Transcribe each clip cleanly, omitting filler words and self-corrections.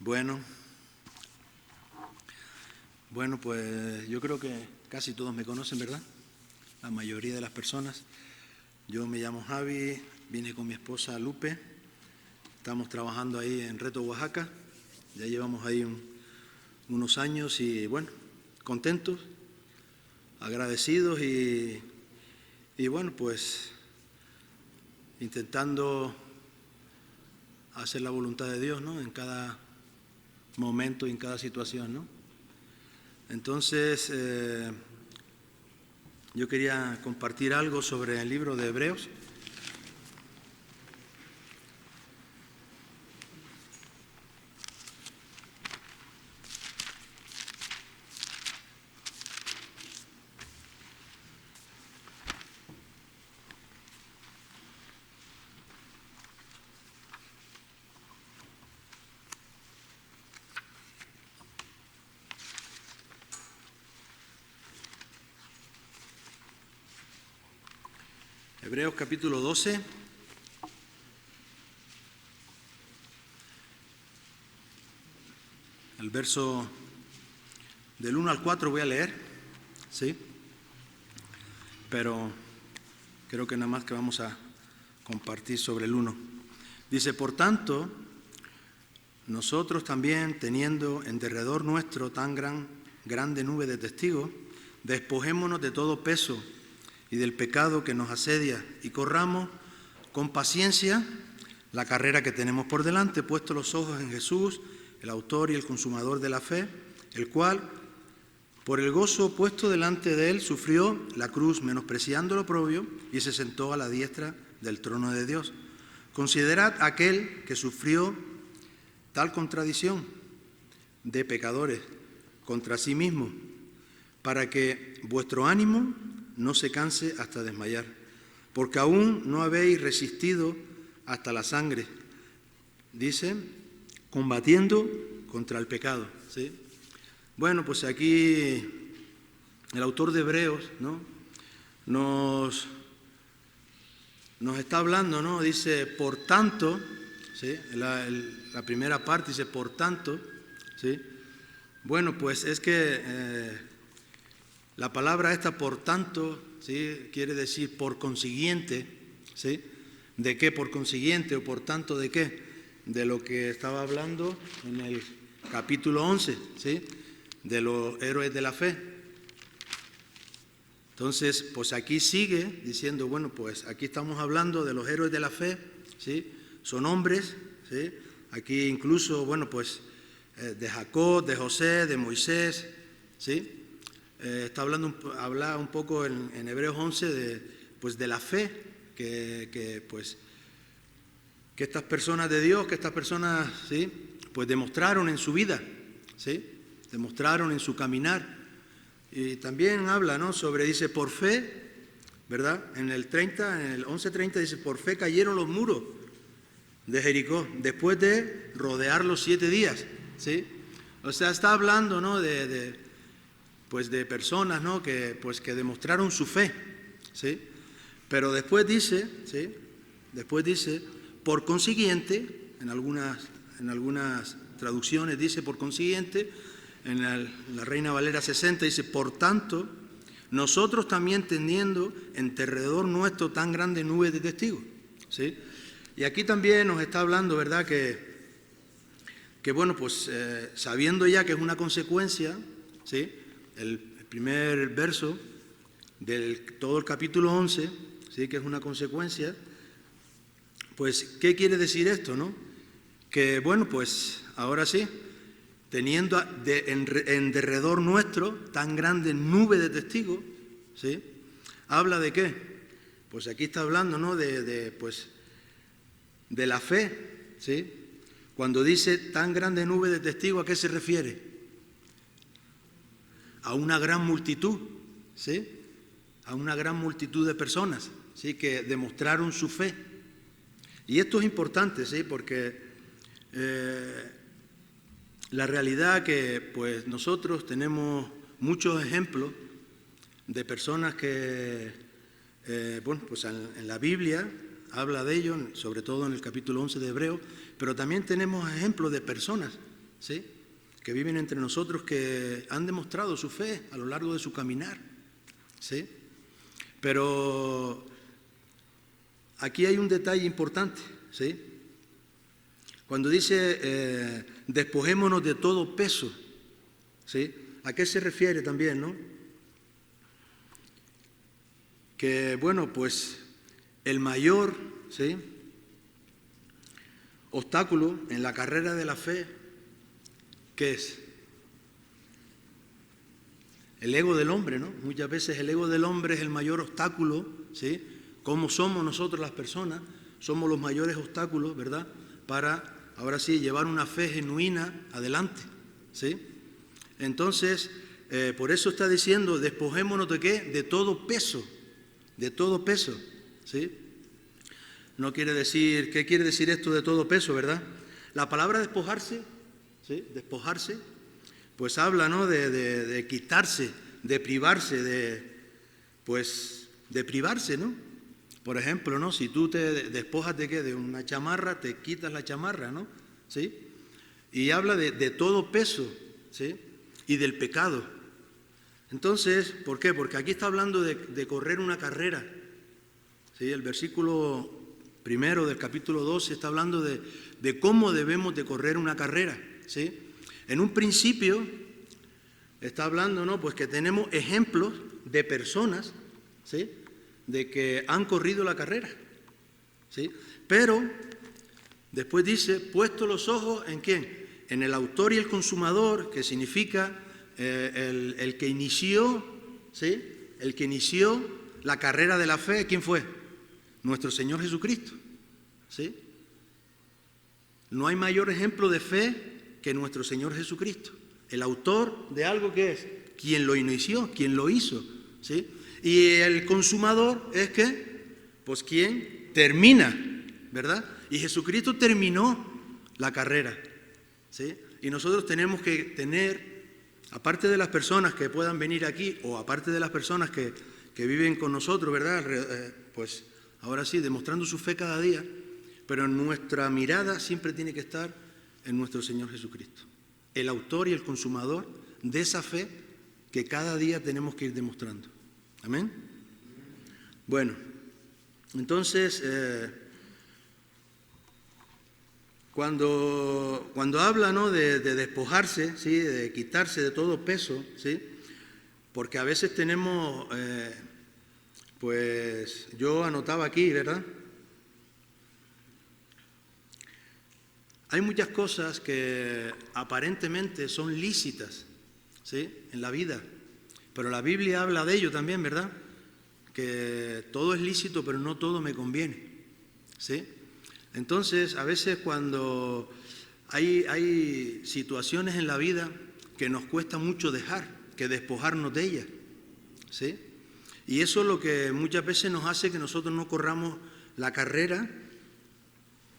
Bueno, pues yo creo que casi todos me conocen, ¿verdad? La mayoría de las personas. Yo me llamo Javi, vine con mi esposa Lupe, estamos trabajando ahí en Reto, Oaxaca, ya llevamos ahí unos años y bueno, contentos, agradecidos y bueno, pues intentando hacer la voluntad de Dios, ¿no? En cada momento y en cada situación, ¿no? Entonces, yo quería compartir algo sobre el libro de Hebreos. Hebreos capítulo 12. El verso del 1 al 4 voy a leer, ¿sí? Pero creo que nada más que vamos a compartir sobre el 1. Dice, por tanto, nosotros también, teniendo en derredor nuestro tan grande nube de testigos, despojémonos de todo peso y del pecado que nos asedia y corramos con paciencia la carrera que tenemos por delante, puesto los ojos en Jesús, el autor y el consumador de la fe, el cual, por el gozo puesto delante de él, sufrió la cruz, menospreciando lo oprobio, y se sentó a la diestra del trono de Dios. Considerad aquel que sufrió tal contradicción de pecadores contra sí mismo, para que vuestro ánimo no se canse hasta desmayar, porque aún no habéis resistido hasta la sangre, dice, combatiendo contra el pecado, ¿sí? Bueno, pues aquí el autor de Hebreos, ¿no? nos está hablando, ¿no? Dice, por tanto, ¿sí? La primera parte dice, por tanto, ¿sí? Bueno, pues es que la palabra esta, por tanto, ¿sí? Quiere decir por consiguiente, ¿sí? ¿De qué por consiguiente o por tanto de qué? De lo que estaba hablando en el capítulo 11, ¿sí? De los héroes de la fe. Entonces, pues aquí sigue diciendo, bueno, pues aquí estamos hablando de los héroes de la fe, ¿sí? Son hombres, ¿sí? Aquí incluso, bueno, pues de Jacob, de José, de Moisés, ¿sí? Habla un poco en Hebreos 11 de la fe que estas personas de Dios, que estas personas, ¿sí? Pues demostraron en su vida, ¿sí? Demostraron en su caminar. Y también habla, ¿no? Dice, por fe, ¿verdad? En el 11:30 dice, por fe cayeron los muros de Jericó, después de rodearlos 7 días, ¿sí? O sea, está hablando, ¿no? de personas, ¿no? que demostraron su fe, ¿sí? Pero después dice, ¿sí? Después dice, por consiguiente, en algunas traducciones dice por consiguiente, en la Reina Valera 60 dice, por tanto, nosotros también teniendo en derredor nuestro tan grande nube de testigos, ¿sí? Y aquí también nos está hablando, ¿verdad? Que bueno, pues sabiendo ya que es una consecuencia, ¿sí? El primer verso de todo el capítulo 11, ¿sí? Que es una consecuencia, pues, ¿qué quiere decir esto, no? Que, bueno, pues, ahora sí, teniendo en derredor nuestro tan grande nube de testigos, ¿sí? ¿Habla de qué? Pues aquí está hablando, ¿no? De la fe, ¿sí? Cuando dice tan grande nube de testigos, ¿a qué se refiere? A una gran multitud, ¿sí? A una gran multitud de personas, ¿sí? Que demostraron su fe. Y esto es importante, ¿sí? Porque la realidad que pues nosotros tenemos muchos ejemplos de personas que, bueno, pues en la Biblia habla de ello, sobre todo en el capítulo 11 de Hebreos, pero también tenemos ejemplos de personas, ¿sí?, que viven entre nosotros, que han demostrado su fe a lo largo de su caminar, ¿sí? Pero aquí hay un detalle importante, ¿sí? Cuando dice despojémonos de todo peso, ¿sí?, ¿a qué se refiere también, no? Que, bueno, pues el mayor, ¿sí?, obstáculo en la carrera de la fe, ¿qué es? El ego del hombre, ¿no? Muchas veces el ego del hombre es el mayor obstáculo, ¿sí? Como somos nosotros las personas, somos los mayores obstáculos, ¿verdad?, para, ahora sí, llevar una fe genuina adelante, ¿sí? Entonces, por eso está diciendo, despojémonos de ¿qué? De todo peso, ¿sí? No quiere decir, ¿qué quiere decir esto de todo peso, verdad? La palabra despojarse, ¿sí?, despojarse, pues habla, ¿no?, de quitarse, de privarse, de privarse, ¿no? Por ejemplo, ¿no?, si tú te despojas de ¿qué? De una chamarra, te quitas la chamarra, ¿no? ¿Sí? Y habla de todo peso, ¿sí?, y del pecado. Entonces, ¿por qué? Porque aquí está hablando de correr una carrera, ¿sí? El versículo primero del capítulo 12 está hablando de cómo debemos de correr una carrera, ¿sí? En un principio está hablando, ¿no?, pues que tenemos ejemplos de personas, ¿sí?, de que han corrido la carrera, ¿sí? Pero después dice, puesto los ojos ¿en quién? En el autor y el consumador, que significa el que inició, ¿sí?, el que inició la carrera de la fe. ¿Quién fue? Nuestro Señor Jesucristo, ¿sí? No hay mayor ejemplo de fe que nuestro Señor Jesucristo, el autor de algo que es, quien lo inició, quien lo hizo, ¿sí? Y el consumador es que, pues quien termina, ¿verdad? Y Jesucristo terminó la carrera, ¿sí? Y nosotros tenemos que tener, aparte de las personas que puedan venir aquí, o aparte de las personas que viven con nosotros, ¿verdad?, pues ahora sí, demostrando su fe cada día, pero nuestra mirada siempre tiene que estar en nuestro Señor Jesucristo, el autor y el consumador de esa fe que cada día tenemos que ir demostrando. ¿Amén? Bueno, entonces, cuando habla, ¿no?, de despojarse, ¿sí?, de quitarse de todo peso, ¿sí?, porque a veces tenemos, pues yo anotaba aquí, ¿verdad?, hay muchas cosas que aparentemente son lícitas, ¿sí?, en la vida, pero la Biblia habla de ello también, ¿verdad?, que todo es lícito, pero no todo me conviene, ¿sí? Entonces, a veces cuando hay situaciones en la vida que nos cuesta mucho dejar, que despojarnos de ellas, ¿sí? Y eso es lo que muchas veces nos hace que nosotros no corramos la carrera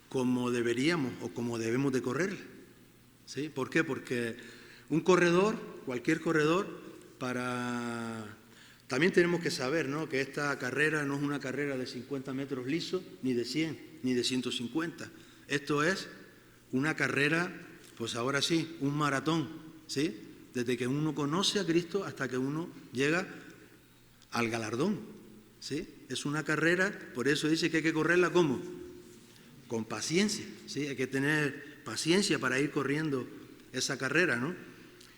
como deberíamos o como debemos de correrla, ¿sí? ¿Por qué? Porque un corredor, cualquier corredor, también tenemos que saber, ¿no?, que esta carrera no es una carrera de 50 metros lisos, ni de 100, ni de 150. Esto es una carrera, pues ahora sí, un maratón, ¿sí?, desde que uno conoce a Cristo hasta que uno llega al galardón, ¿sí? Es una carrera, por eso dice que hay que correrla ¿cómo? Con paciencia, ¿sí? Hay que tener paciencia para ir corriendo esa carrera, ¿no?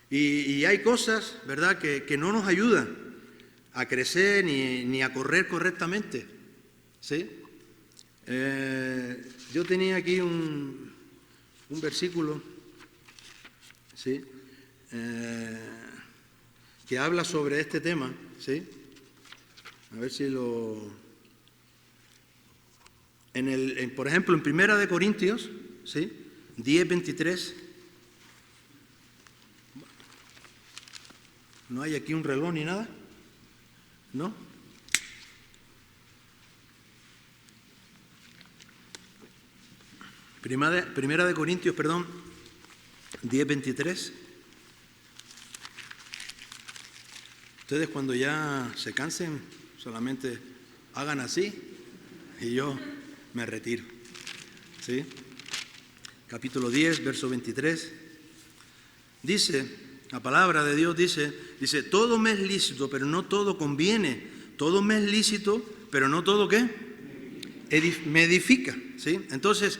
Y hay cosas, ¿verdad?, que no nos ayudan a crecer ni a correr correctamente, ¿sí? Yo tenía aquí un versículo, ¿sí?, que habla sobre este tema, ¿sí? A ver si por ejemplo, en Primera de Corintios, ¿sí?, 10:23. No hay aquí un reloj ni nada, ¿no? Primera de Corintios, 10:23. Ustedes cuando ya se cansen, solamente hagan así y yo me retiro, ¿sí? Capítulo 10, verso 23. dice, la palabra de Dios dice, todo me es lícito, pero no todo conviene. Todo me es lícito, pero no todo, ¿qué? Me edifica, ¿sí? Entonces,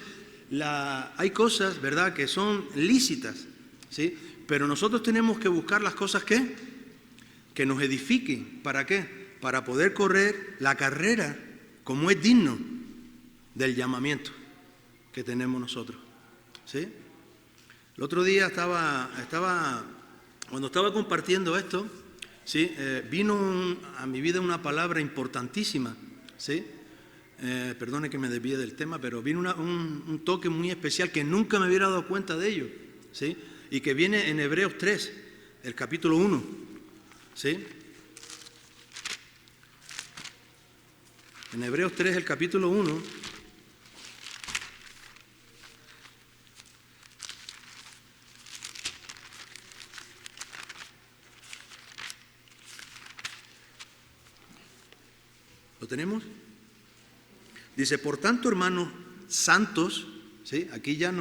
hay cosas, ¿verdad?, que son lícitas, ¿sí? Pero nosotros tenemos que buscar las cosas que nos edifiquen. ¿Para qué? Para poder correr la carrera como es digno del llamamiento que tenemos nosotros, ¿sí? El otro día cuando estaba compartiendo esto, ¿sí? Vino a mi vida una palabra importantísima, ¿sí? Perdone que me desvíe del tema, pero vino un toque muy especial que nunca me hubiera dado cuenta de ello, ¿sí? Y que viene en Hebreos 3, el capítulo 1, ¿sí? En Hebreos 3, el capítulo 1, ¿lo tenemos? Dice, por tanto, hermanos santos, ¿sí? Aquí ya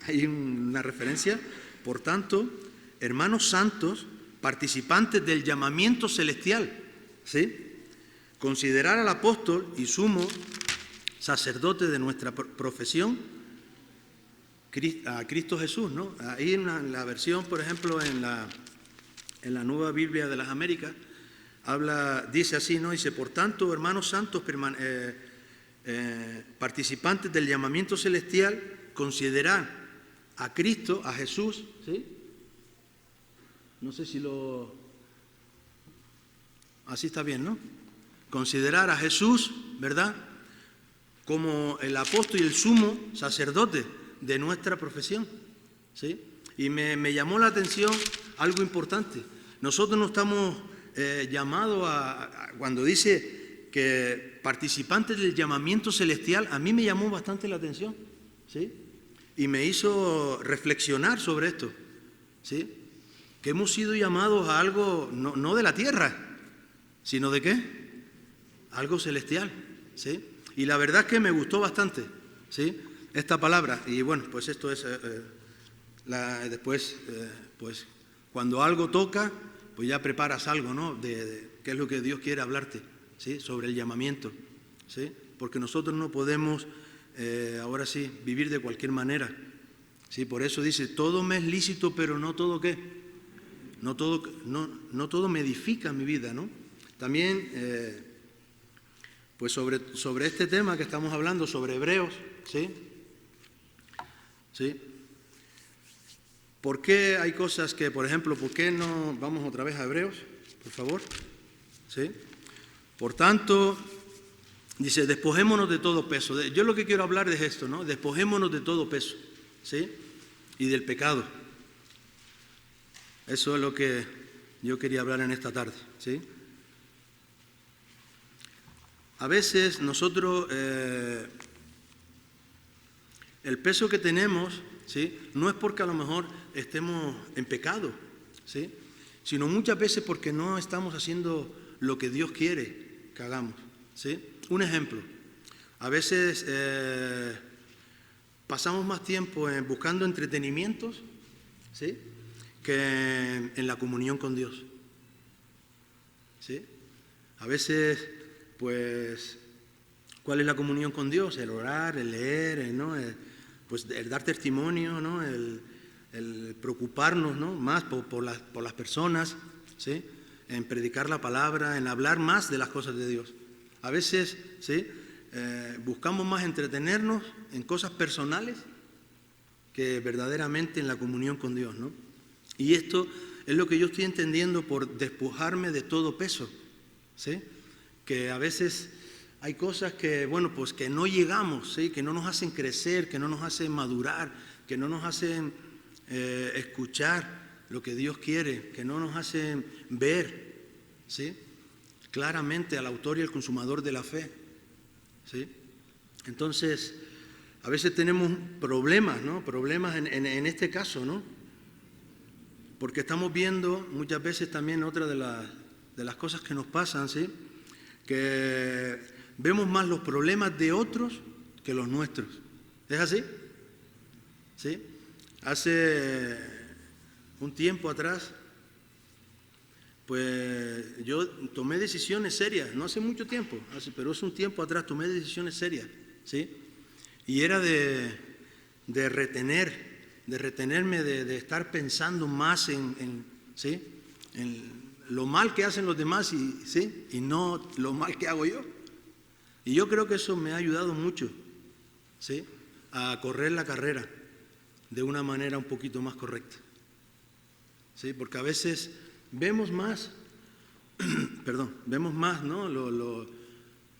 hay una referencia. Por tanto, hermanos santos, participantes del llamamiento celestial, ¿sí? Considerar al apóstol y sumo sacerdote de nuestra profesión, a Cristo Jesús, ¿no? Ahí en la versión, por ejemplo, en la Nueva Biblia de las Américas, dice así, ¿no? Dice, por tanto, hermanos santos, participantes del llamamiento celestial, considerar a Cristo, a Jesús, ¿sí? No sé si así está bien, ¿no? Considerar a Jesús, ¿verdad?, como el apóstol y el sumo sacerdote de nuestra profesión, ¿sí? Y me llamó la atención algo importante. Nosotros no estamos llamados cuando dice que participantes del llamamiento celestial, a mí me llamó bastante la atención, ¿sí? Y me hizo reflexionar sobre esto, ¿sí? Que hemos sido llamados a algo no de la tierra, sino ¿de qué? Algo celestial, ¿sí? Y la verdad es que me gustó bastante, ¿sí?, esta palabra. Y bueno, pues esto es, después, pues cuando algo toca, pues ya preparas algo, ¿no?, de qué es lo que Dios quiere hablarte, ¿sí?, sobre el llamamiento, ¿sí? Porque nosotros no podemos, ahora sí, vivir de cualquier manera, ¿sí? Por eso dice, todo me es lícito, pero no todo, ¿qué? No todo me edifica mi vida, ¿no? También, pues sobre este tema que estamos hablando, sobre Hebreos, ¿sí? ¿Sí? ¿Por qué hay cosas que, por ejemplo, por qué no vamos otra vez a Hebreos, por favor? ¿Sí? Por tanto, dice, despojémonos de todo peso. Yo lo que quiero hablar es esto, ¿no? Despojémonos de todo peso, ¿sí? Y del pecado. Eso es lo que yo quería hablar en esta tarde, ¿sí? A veces nosotros, el peso que tenemos, ¿sí?, no es porque a lo mejor estemos en pecado, ¿sí?, sino muchas veces porque no estamos haciendo lo que Dios quiere que hagamos, ¿sí? Un ejemplo, a veces pasamos más tiempo buscando entretenimientos, ¿sí?, que en la comunión con Dios, ¿sí? A veces, pues, ¿cuál es la comunión con Dios? El orar, el leer, ¿no? Pues el dar testimonio, ¿no? El preocuparnos, ¿no?, más por las personas, ¿sí?, en predicar la palabra, en hablar más de las cosas de Dios. A veces, ¿sí?, buscamos más entretenernos en cosas personales que verdaderamente en la comunión con Dios, ¿no? Y esto es lo que yo estoy entendiendo por despojarme de todo peso, ¿sí? Que a veces hay cosas que, bueno, pues que no llegamos, ¿sí?, que no nos hacen crecer, que no nos hacen madurar, que no nos hacen escuchar lo que Dios quiere, que no nos hacen ver, ¿sí?, claramente al autor y al consumador de la fe, ¿sí? Entonces, a veces tenemos problemas, ¿no? Problemas en este caso, ¿no? Porque estamos viendo muchas veces también otra de las cosas que nos pasan, ¿sí?, que vemos más los problemas de otros que los nuestros. ¿Es así? ¿Sí? Hace un tiempo atrás, pues yo tomé decisiones serias, no hace mucho tiempo, pero hace un tiempo atrás tomé decisiones serias, ¿sí? Y era de retenerme, de estar pensando más ¿sí? En lo mal que hacen los demás ¿sí? Y no lo mal que hago yo. Y yo creo que eso me ha ayudado mucho, ¿sí? A correr la carrera de una manera un poquito más correcta, ¿sí? Porque a veces vemos más, ¿no?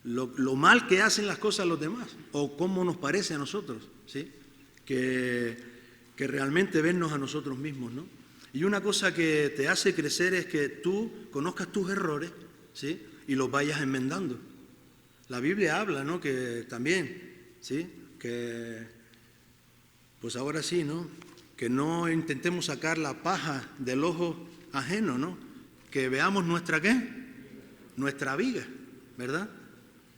Lo mal que hacen las cosas los demás, o cómo nos parece a nosotros, ¿sí? Que realmente vernos a nosotros mismos, ¿no? Y una cosa que te hace crecer es que tú conozcas tus errores, ¿sí? Y los vayas enmendando. La Biblia habla, ¿no? Que también, ¿sí? Que, pues ahora sí, ¿no? Que no intentemos sacar la paja del ojo ajeno, ¿no? Que veamos nuestra, ¿qué? Nuestra viga, ¿verdad?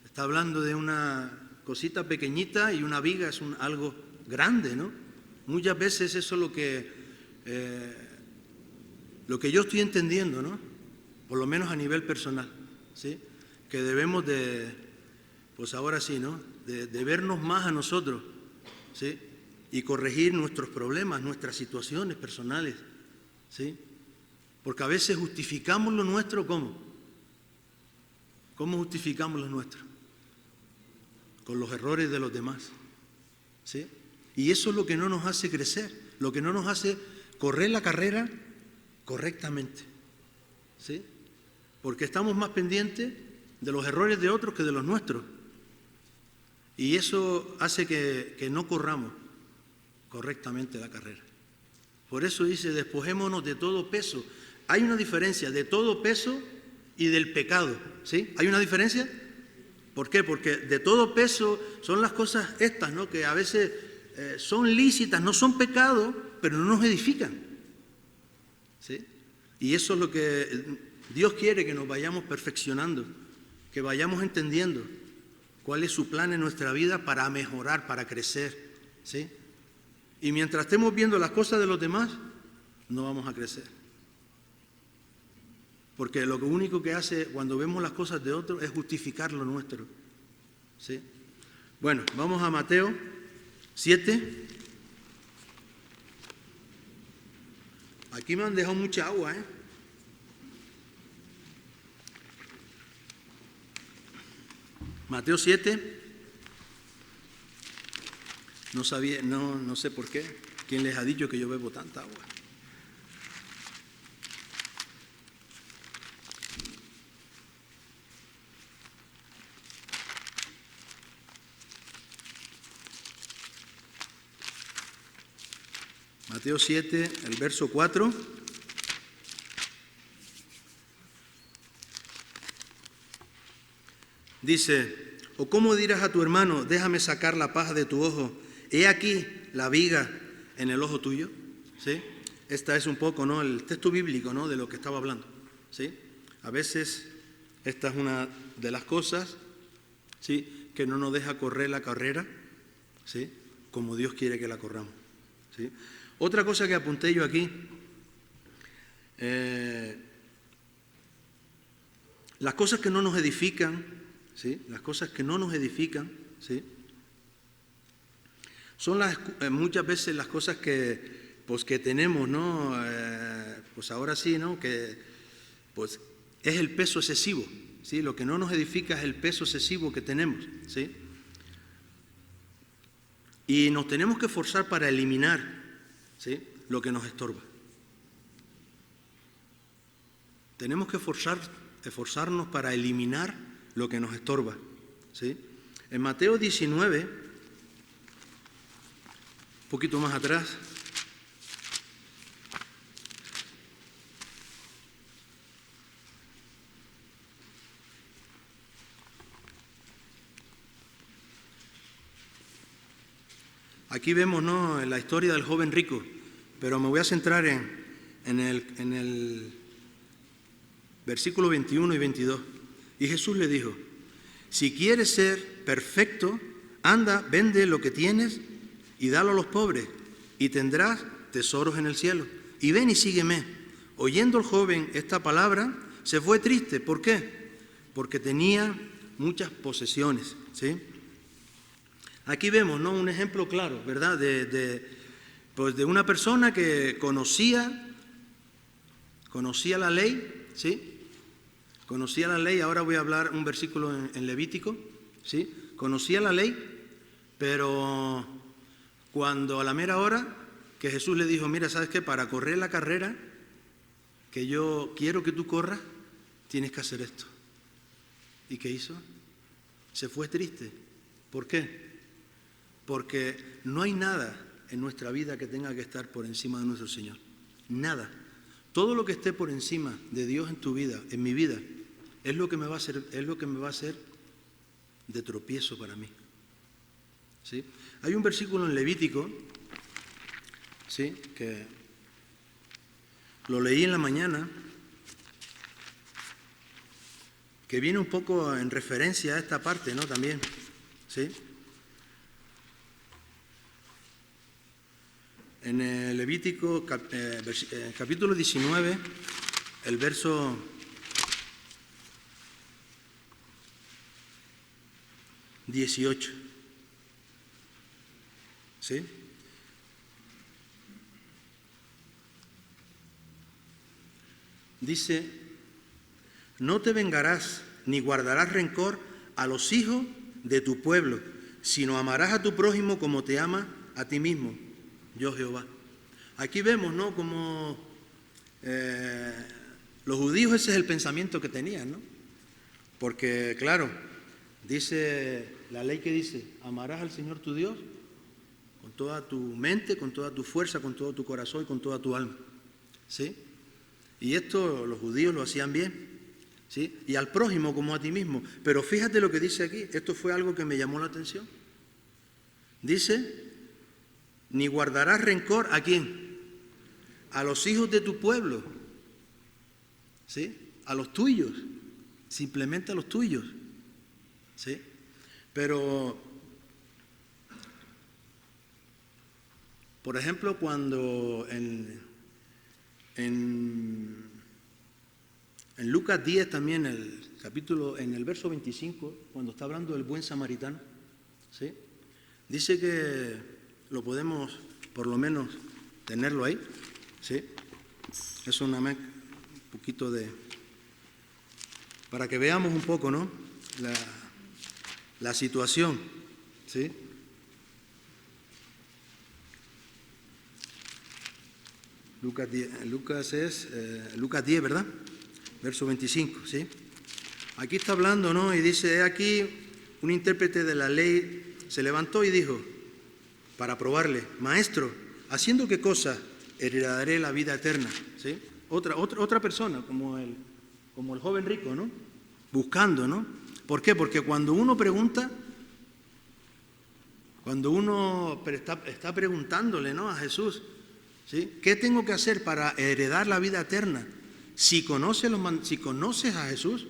Está hablando de una cosita pequeñita y una viga es algo grande, ¿no? Muchas veces eso es lo que yo estoy entendiendo, ¿no? Por lo menos a nivel personal, ¿sí? Que debemos pues ahora sí, ¿no? De vernos más a nosotros, ¿sí? Y corregir nuestros problemas, nuestras situaciones personales, ¿sí? Porque a veces justificamos lo nuestro, ¿cómo? ¿Cómo justificamos lo nuestro? Con los errores de los demás, ¿sí? Y eso es lo que no nos hace crecer, lo que no nos hace correr la carrera correctamente, ¿sí? Porque estamos más pendientes de los errores de otros que de los nuestros. Y eso hace que no corramos correctamente la carrera. Por eso dice, despojémonos de todo peso. Hay una diferencia de todo peso y del pecado, ¿sí? ¿Hay una diferencia? ¿Por qué? Porque de todo peso son las cosas estas, ¿no? Que a veces son lícitas, no son pecado, pero no nos edifican, ¿sí? Y eso es lo que Dios quiere, que nos vayamos perfeccionando, que vayamos entendiendo cuál es su plan en nuestra vida para mejorar, para crecer, ¿sí? Y mientras estemos viendo las cosas de los demás, no vamos a crecer. Porque lo único que hace cuando vemos las cosas de otros es justificar lo nuestro, ¿sí? Bueno, vamos a Mateo 7. Aquí me han dejado mucha agua, ¿eh? Mateo 7. No sabía, no sé por qué. ¿Quién les ha dicho que yo bebo tanta agua? Mateo 7, el verso 4. Dice, ¿o cómo dirás a tu hermano, déjame sacar la paja de tu ojo? He aquí la viga en el ojo tuyo, ¿sí? Esta es un poco, ¿no? El texto bíblico, ¿no? De lo que estaba hablando, ¿sí? A veces esta es una de las cosas, ¿sí? Que no nos deja correr la carrera, ¿sí? Como Dios quiere que la corramos, ¿sí? Otra cosa que apunté yo aquí, las cosas que no nos edifican, ¿sí? Las cosas que no nos edifican, ¿sí? Son muchas veces las cosas que tenemos, ¿no? Pues ahora sí, ¿no? Que pues es el peso excesivo, ¿sí? Lo que no nos edifica es el peso excesivo que tenemos, ¿sí? Y nos tenemos que esforzar para eliminar, ¿sí? Lo que nos estorba. Tenemos que esforzarnos para eliminar lo que nos estorba, ¿sí? En Mateo 19, un poquito más atrás, aquí vemos, ¿no? La historia del joven rico, pero me voy a centrar en el versículo 21 y 22. Y Jesús le dijo, si quieres ser perfecto, anda, vende lo que tienes y dalo a los pobres y tendrás tesoros en el cielo. y ven y sígueme. Oyendo el joven esta palabra, se fue triste. ¿Por qué? Porque tenía muchas posesiones, ¿sí? Aquí vemos, ¿no?, un ejemplo claro, ¿verdad?, pues de una persona que conocía la ley, ¿sí? Conocía la ley. Ahora voy a hablar un versículo en Levítico, ¿sí? Conocía la ley, pero cuando a la mera hora que Jesús le dijo, mira, ¿sabes qué? Para correr la carrera que yo quiero que tú corras, tienes que hacer esto. ¿Y qué hizo? Se fue triste. ¿Por qué? Porque no hay nada en nuestra vida que tenga que estar por encima de nuestro Señor. Nada. Todo lo que esté por encima de Dios en tu vida, en mi vida, es lo que me va a hacer de tropiezo para mí. ¿Sí? Hay un versículo en Levítico, ¿sí?, que lo leí en la mañana, que viene un poco en referencia a esta parte, ¿no?, también, ¿sí? En el Levítico capítulo 19, el verso 18, ¿sí? Dice, no te vengarás ni guardarás rencor a los hijos de tu pueblo, sino amarás a tu prójimo como te ama a ti mismo, yo Jehová. Aquí vemos, ¿no?, como los judíos ese es el pensamiento que tenían, ¿no? Porque, claro, dice la ley que dice, amarás al Señor tu Dios con toda tu mente, con toda tu fuerza, con todo tu corazón y con toda tu alma, ¿sí? Y esto los judíos lo hacían bien, ¿sí? Y al prójimo como a ti mismo. Pero fíjate lo que dice aquí, esto fue algo que me llamó la atención. Dice, ni guardarás rencor, ¿a quién? A los hijos de tu pueblo, ¿sí? A los tuyos, simplemente a los tuyos, ¿sí? Pero, por ejemplo, cuando en Lucas 10 también, en el verso 25, cuando está hablando del buen samaritano, ¿sí?, dice que lo podemos por lo menos tenerlo ahí, ¿sí? Es un poquito para que veamos un poco, ¿no?, la situación, ¿sí? Lucas 10, ¿verdad? Verso 25, ¿sí? Aquí está hablando, ¿no? Y dice, aquí un intérprete de la ley se levantó y dijo, para probarle, maestro, ¿haciendo qué cosa heredaré la vida eterna? ¿Sí? Otra persona, como el joven rico, ¿no? Buscando, ¿no? ¿Por qué? Porque cuando uno pregunta, cuando uno está preguntándole, ¿no?, a Jesús, ¿sí?, ¿qué tengo que hacer para heredar la vida eterna? Si conoces a Jesús,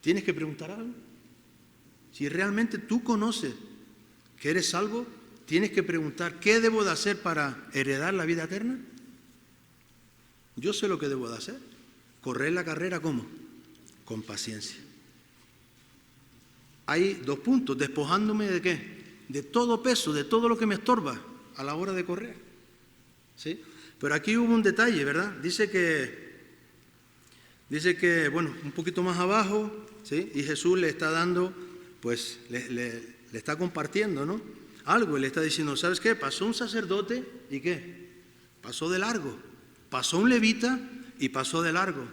tienes que preguntar algo. Si realmente tú conoces que eres salvo, tienes que preguntar, ¿qué debo de hacer para heredar la vida eterna? Yo sé lo que debo de hacer. Correr la carrera, ¿cómo? Con paciencia. Hay 2 puntos, despojándome ¿de qué? De todo peso, de todo lo que me estorba a la hora de correr, ¿sí? Pero aquí hubo un detalle, ¿verdad? Dice que, bueno, un poquito más abajo, ¿sí?, y Jesús le está dando, pues, le está compartiendo, ¿no?, algo, y le está diciendo, ¿sabes qué? Pasó un sacerdote, ¿y qué? Pasó de largo. Pasó un levita y pasó de largo.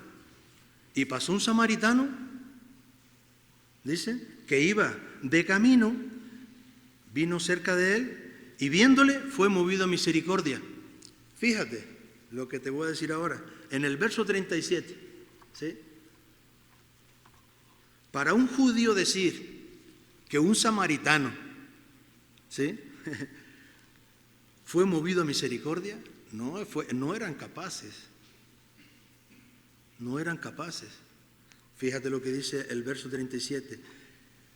Y pasó un samaritano, dice, que iba de camino, vino cerca de él, y viéndole fue movido a misericordia. Fíjate lo que te voy a decir ahora, en el verso 37, ¿sí? Para un judío decir que un samaritano, ¿sí?, fue movido a misericordia, no eran capaces. No eran capaces. Fíjate lo que dice el verso 37.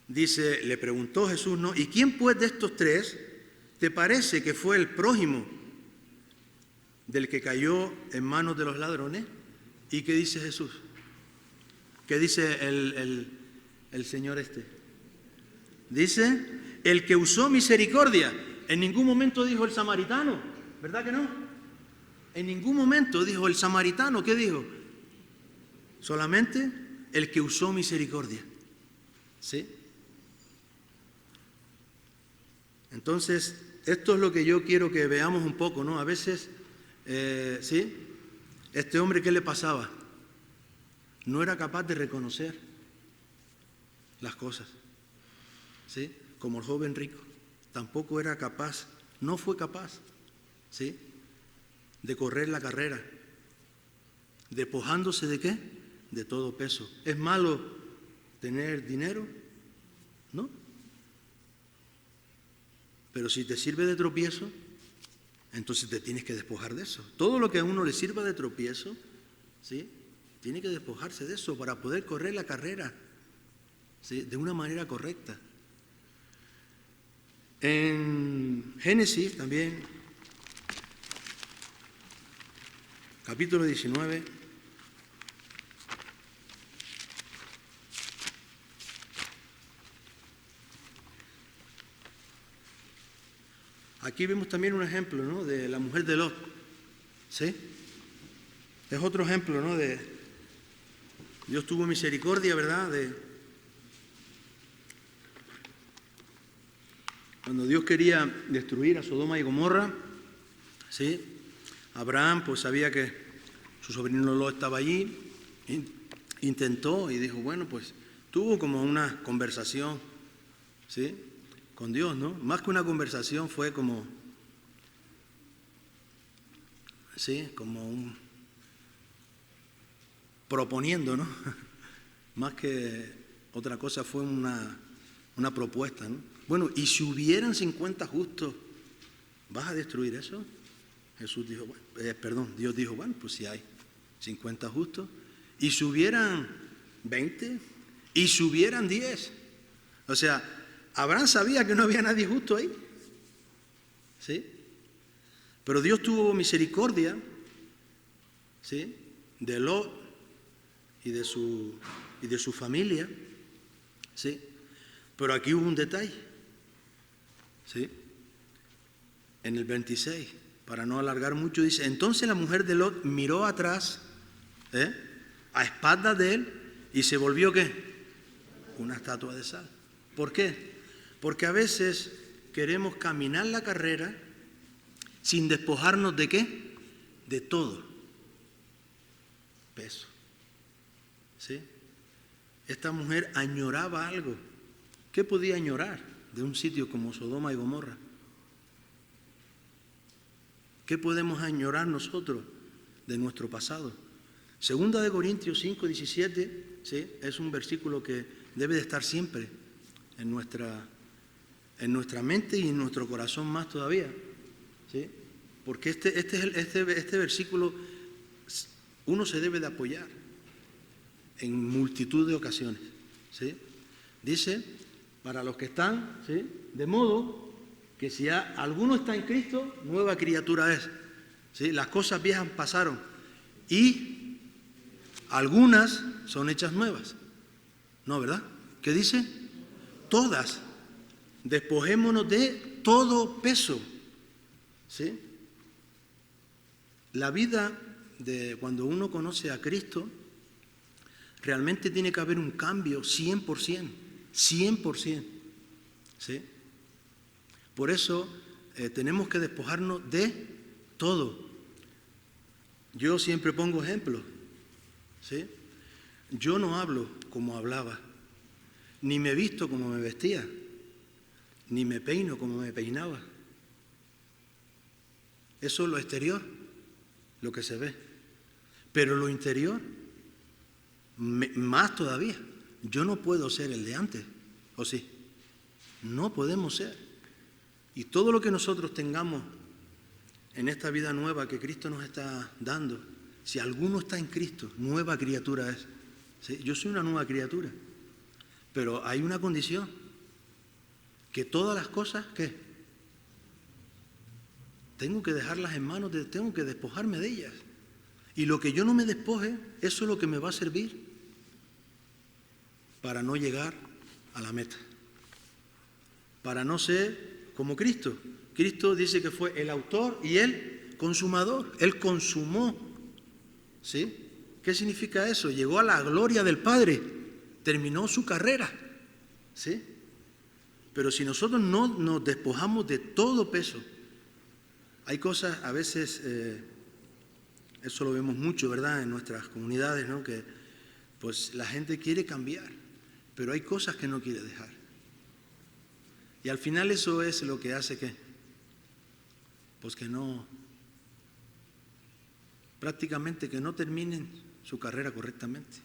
Dice, le preguntó Jesús, ¿no?, ¿y quién pues de estos 3 te parece que fue el prójimo del que cayó en manos de los ladrones. ¿Y qué dice Jesús? ¿Qué dice el Señor este? Dice, el que usó misericordia. En ningún momento dijo el samaritano, ¿verdad que no? En ningún momento dijo el samaritano. ¿Qué dijo? Solamente el que usó misericordia. ¿Sí? Entonces, esto es lo que yo quiero que veamos un poco, ¿no? A veces, ¿sí? Este hombre, ¿qué le pasaba? No era capaz de reconocer las cosas, ¿sí? Como el joven rico. Tampoco era capaz, no fue capaz, ¿sí? De correr la carrera. ¿Despojándose de qué? De todo peso. ¿Es malo tener dinero? No. Pero si te sirve de tropiezo, entonces te tienes que despojar de eso. Todo lo que a uno le sirva de tropiezo, ¿sí? Tiene que despojarse de eso para poder correr la carrera, ¿sí? De una manera correcta. En Génesis también, capítulo 19, aquí vemos también un ejemplo, ¿no? De la mujer de Lot, ¿sí? Es otro ejemplo, ¿no? De Dios tuvo misericordia, ¿verdad? Cuando Dios quería destruir a Sodoma y Gomorra, ¿sí? Abraham pues sabía que su sobrino Lot estaba allí, intentó y dijo, bueno, pues tuvo como una conversación, ¿sí? Con Dios, ¿no? Más que una conversación fue como, ¿sí? Como un proponiendo, ¿no? Más que otra cosa fue una propuesta, ¿no? Bueno, y si hubieran 50 justos, ¿vas a destruir eso? Jesús dijo, Dios dijo, bueno, pues si hay 50 justos, y si hubieran 20, y si hubieran 10, o sea, Abraham sabía que no había nadie justo ahí, ¿sí? Pero Dios tuvo misericordia, ¿sí? De Lot y de su familia, ¿sí? Pero aquí hubo un detalle, ¿sí? En el 26, para no alargar mucho, dice, entonces la mujer de Lot miró atrás, a espaldas de él, y se volvió, ¿qué? Una estatua de sal. ¿Por qué? Porque a veces queremos caminar la carrera sin despojarnos de ¿qué? De todo peso, ¿sí? Esta mujer añoraba algo. ¿Qué podía añorar de un sitio como Sodoma y Gomorra? ¿Qué podemos añorar nosotros de nuestro pasado? Segunda de Corintios 5, 17, ¿sí? Es un versículo que debe de estar siempre en nuestra mente y en nuestro corazón más todavía, ¿sí? Porque este versículo uno se debe de apoyar en multitud de ocasiones, ¿sí? Dice, para los que están, ¿sí? De modo que si alguno está en Cristo, nueva criatura es, ¿sí? Las cosas viejas pasaron y algunas son hechas nuevas. ¿No, verdad? ¿Qué dice? Todas. Despojémonos de todo peso, ¿sí? La vida de cuando uno conoce a Cristo, realmente tiene que haber un cambio 100%, 100%, ¿sí? Por eso tenemos que despojarnos de todo. Yo siempre pongo ejemplos, ¿sí? Yo no hablo como hablaba, ni me visto como me vestía, ni me peino como me peinaba. Eso es lo exterior, lo que se ve. Pero lo interior, más todavía. Yo no puedo ser el de antes, ¿o sí? No podemos ser. Y todo lo que nosotros tengamos en esta vida nueva que Cristo nos está dando, si alguno está en Cristo, nueva criatura es. ¿Sí? Yo soy una nueva criatura, pero hay una condición, que todas las cosas, ¿qué? tengo que dejarlas en manos tengo que despojarme de ellas. Y lo que yo no me despoje, eso es lo que me va a servir para no llegar a la meta. Para no ser como Cristo. Cristo dice que fue el autor y el consumador. Él consumó. ¿Sí? ¿Qué significa eso? Llegó a la gloria del Padre. Terminó su carrera. ¿Sí? Pero si nosotros no nos despojamos de todo peso, hay cosas, a veces, eso lo vemos mucho, ¿verdad?, en nuestras comunidades, ¿no?, que pues la gente quiere cambiar, pero hay cosas que no quiere dejar. Y al final eso es lo que hace que, pues que no, prácticamente que no terminen su carrera correctamente.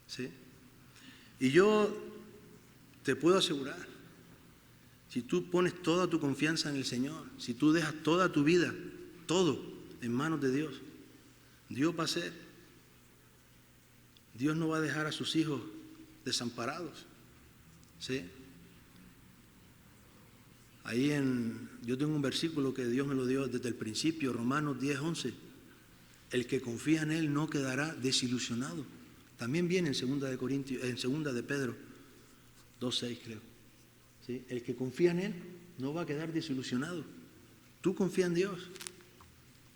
¿Sí? Y yo te puedo asegurar, si tú pones toda tu confianza en el Señor, si tú dejas toda tu vida, todo en manos de Dios, Dios va a hacer. Dios no va a dejar a sus hijos desamparados. ¿Sí? Ahí yo tengo un versículo que Dios me lo dio desde el principio, Romanos 10:11. El que confía en Él no quedará desilusionado. También viene en 2 de Pedro 2:6, creo. ¿Sí? El que confía en Él no va a quedar desilusionado. Tú confía en Dios.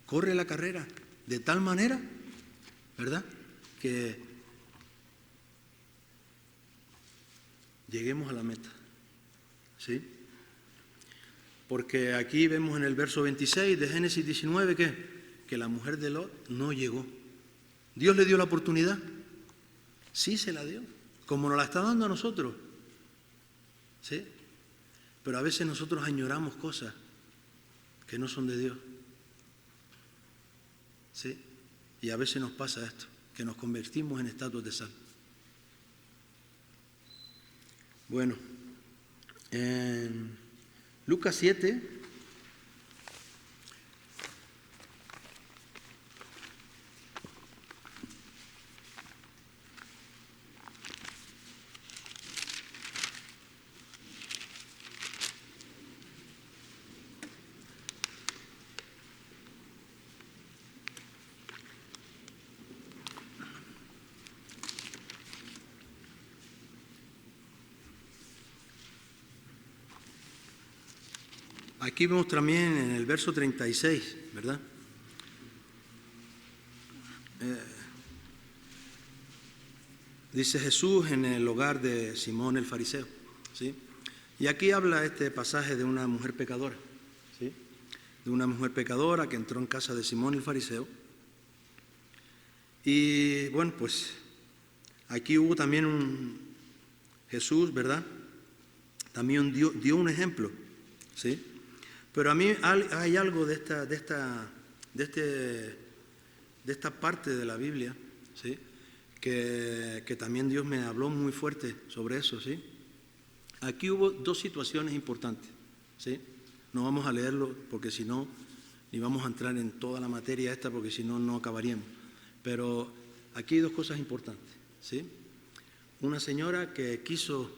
Corre la carrera de tal manera, ¿verdad?, que lleguemos a la meta. ¿Sí? Porque aquí vemos en el verso 26 de Génesis 19 que la mujer de Lot no llegó. ¿Dios le dio la oportunidad? Sí, se la dio, como nos la está dando a nosotros. ¿Sí? Pero a veces nosotros añoramos cosas que no son de Dios. ¿Sí? Y a veces nos pasa esto, que nos convertimos en estatuas de sal. Bueno, en Lucas 7, aquí vemos también en el verso 36, ¿verdad? Dice Jesús en el hogar de Simón el fariseo, ¿sí? Y aquí habla este pasaje de una mujer pecadora, ¿sí? De una mujer pecadora que entró en casa de Simón el fariseo. Y bueno, pues aquí hubo también Jesús, ¿verdad? También dio un ejemplo, ¿sí? Pero a mí hay algo de esta parte de la Biblia, ¿sí?, que también Dios me habló muy fuerte sobre eso, ¿sí? Aquí hubo dos situaciones importantes, ¿sí? No vamos a leerlo porque si no, ni vamos a entrar en toda la materia esta porque si no, no acabaríamos. Pero aquí hay dos cosas importantes, ¿sí? Una señora que quiso